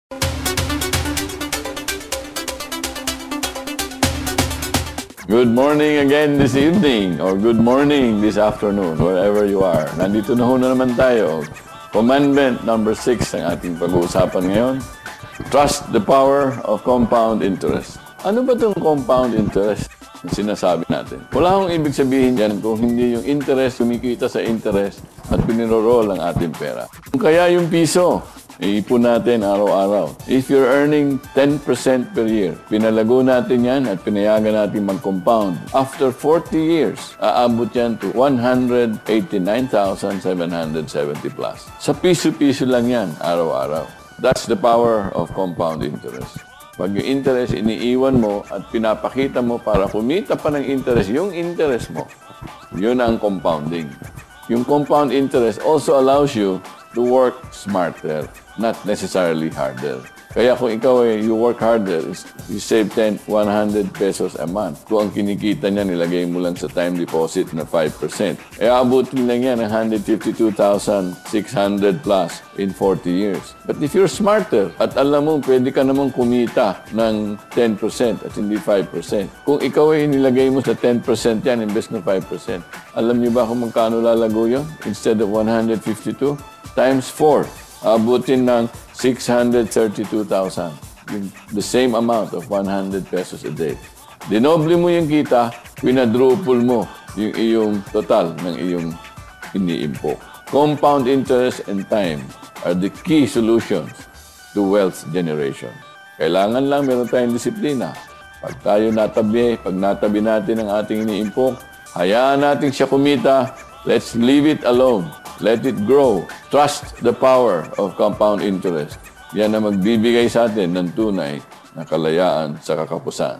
Good morning again this evening or good morning this afternoon, wherever you are. Nandito na naman tayo. Commandment number 6 ang ating pag-uusapan ngayon. Trust the power of compound interest. Ano ba itong compound interest na sinasabi natin? Wala akong ibig sabihin yan kung hindi yung interest, kumikita sa interest at piniroroll ang ating pera. Kaya yung piso, iipon natin araw-araw. If you're earning 10% per year, pinalago natin yan at pinayagan natin mag-compound. After 40 years, aabot yan to 189,770 plus. Sa piso-piso lang yan, araw-araw. That's the power of compound interest. Pag yung interest iniiwan mo at pinapakita mo para kumita pa ng interest, yung interest mo, yun ang compounding. Yung compound interest also allows you to work smarter, not necessarily harder. Kaya kung ikaw you work harder, you save 100 pesos a month. Kung ang kinikita niya, nilagay mo lang sa time deposit na 5%. Abutin lang yan ng 152,600 plus in 40 years. But if you're smarter at alam mo, pwede ka namang kumita ng 10% at hindi 5%. Kung ikaw nilagay mo sa 10% yan, invest na 5%. Alam niyo ba kung magkano lalago yun? Instead of 152 times 4. Abutin ng 632,000. The same amount of 100 pesos a day. Dinoble mo yung kita, pinadruple mo yung iyong total ng iyong iniimpok. Compound interest and time are the key solutions to wealth generation. Kailangan lang meron tayong disiplina. Pag tayo natabi, pag natabi natin ang ating iniimpok, hayaan natin siya kumita, let's leave it alone. Let it grow. Trust the power of compound interest. Yan ang magbibigay sa atin ng tunay na kalayaan sa kakapusan.